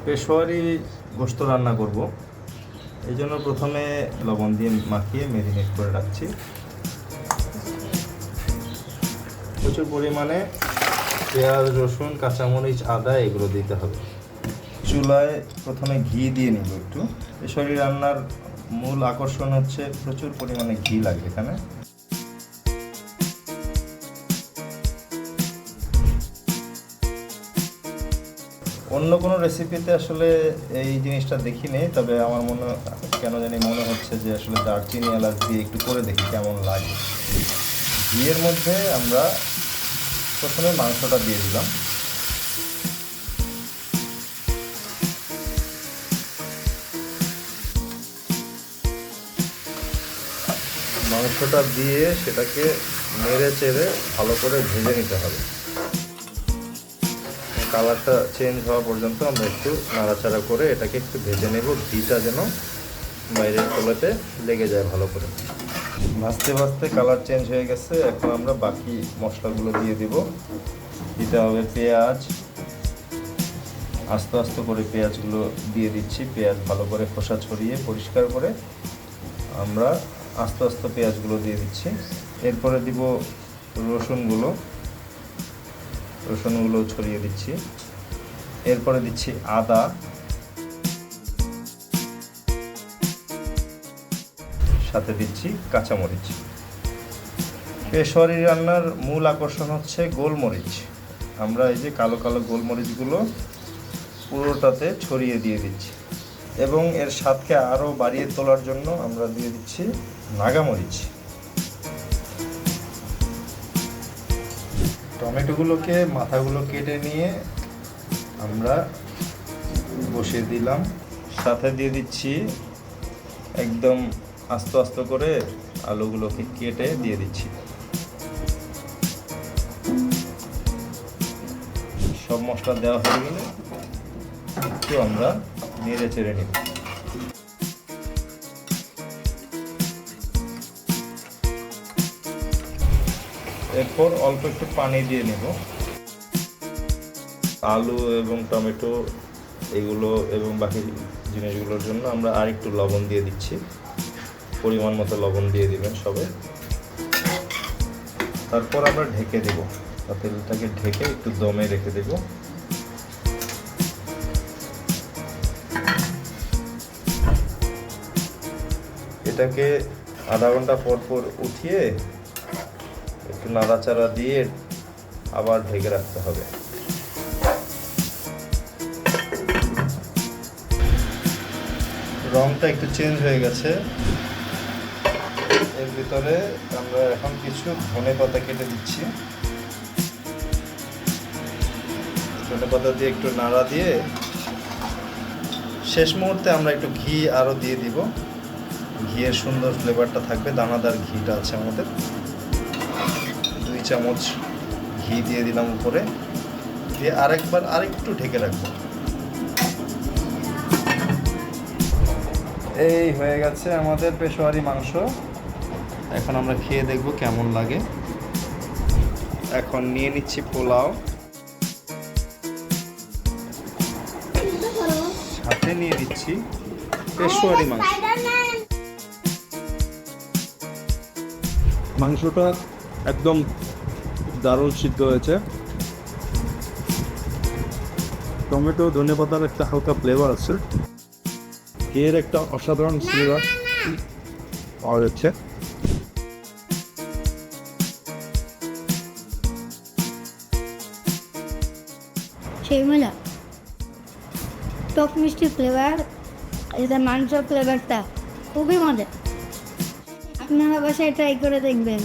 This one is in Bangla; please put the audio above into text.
পেশোয়ারি গোশত রান্না করব, এই জন্য প্রথমে লবণ দিয়ে মাখিয়ে ম্যারিনেট করে রাখছি। প্রচুর পরিমাণে পেঁয়াজ, রসুন, কাঁচামরিচ, আদা এগুলো দিতে হবে। চুলায় প্রথমে ঘি দিয়ে নিব একটু। পেশোয়ারি রান্নার মূল আকর্ষণ হচ্ছে প্রচুর পরিমাণে ঘি লাগবে এখানে। অন্য কোনো রেসিপিতে আসলে এই জিনিসটা দেখি নেই, তবে আমার কেন জানি মনে হচ্ছে যে আসলে দারচিনি, এলাচ দিয়ে একটু করে দেখি কেমন লাগে। ঘিয়ের মধ্যে আমরা প্রথমে মাংসটা দিয়ে দিলাম। মাংসটা দিয়ে সেটাকে নেড়ে চেড়ে ভালো করে ভেজে নিতে হবে। কালারটা চেঞ্জ হওয়া পর্যন্ত আমরা একটু নাড়াচাড়া করে এটাকে একটু ভেজে নেব, ঘিটা যেন বাইরের তলাতে লেগে যায় ভালো করে। ভাজতে ভাজতে কালার চেঞ্জ হয়ে গেছে। এখন আমরা বাকি মশলাগুলো দিয়ে দিব। দিতে হবে পেঁয়াজ, আস্তে আস্তে করে পেঁয়াজগুলো দিয়ে দিচ্ছি। পেঁয়াজ ভালো করে খোসা ছড়িয়ে পরিষ্কার করে আমরা আস্তে আস্তে পেঁয়াজগুলো দিয়ে দিচ্ছি। এরপরে দিব রসুনগুলো ছড়িয়ে দিচ্ছি। এরপরে দিচ্ছি আদা, সাথে দিচ্ছি কাঁচামরিচ। পেশোয়ারি রান্নার মূল আকর্ষণ হচ্ছে গোলমরিচ। আমরা এই যে কালো কালো গোলমরিচগুলো পুরোটাতে ছড়িয়ে দিয়ে দিচ্ছি, এবং এর স্বাদকে আরও বাড়িয়ে তোলার জন্য আমরা দিয়ে দিচ্ছি নাগামরিচ। টমেটোগুলোকে মাথাগুলো কেটে নিয়ে আমরা বসিয়ে দিলাম। সাথে দিয়ে দিচ্ছি একদম আস্তে আস্তে করে আলুগুলোকে কেটে দিয়ে দিচ্ছি। সব মশলা দেওয়া হয়ে গেলে একটু আমরা নেড়ে চেড়ে নিব। এরপর অল্প একটু পানি দিয়ে নেব। আলু এবং টমেটো এগুলো এবং বাকি জিনিসগুলোর জন্য আমরা আরেকটু লবণ দিয়ে দিচ্ছি। পরিমাণ মতো লবণ দিয়ে দিবেন সবাই। তারপর আমরা ঢেকে দেব। তেলটাকে ঢেকে একটু দমে রেখে দেব। এটাকে আধা ঘন্টা পর পর উঠিয়ে একটু নাড়াচাড়া দিয়ে আবার ঢেকে রাখতে হবে। রংটা একটু চেঞ্জ হয়ে গেছে। এর ভিতরে আমরা এখন কিছু ধনেপাতা কেটে দিচ্ছি। ধনেপাতা দিয়ে একটু নাড়া দিয়ে শেষ মুহূর্তে আমরা একটু ঘি আরও দিয়ে দিব। ঘিয়ের সুন্দর ফ্লেভারটা থাকবে। দানাদার ঘিটা আছে আমাদের। 2 চামচ ঘি দিয়ে দিলাম উপরে, দিয়ে আরেকটু ঢেকে রাখবো। এই হয়ে গেছে আমাদের পেশোয়ারি মাংস। এখন আমরা খেয়ে দেখব কেমন লাগে। এখন নিয়ে নিচ্ছি পোলাও, সাথে নিয়ে দিচ্ছি পেশোয়ারি মাংস। মাংসটা একদম দারুণ সিদ্ধ হয়েছে। টমেটো, ধনেপাতার একটা হালকা ফ্লেভার আছে। এর একটা অসাধারণ ফ্লেভার পাওয়া যাচ্ছে। সেই মজা, টক মিষ্টি ফ্লেভার, এটা মাংসের ফ্লেভারটা খুবই মজা। আপনারা বাসায় ট্রাই করে দেখবেন।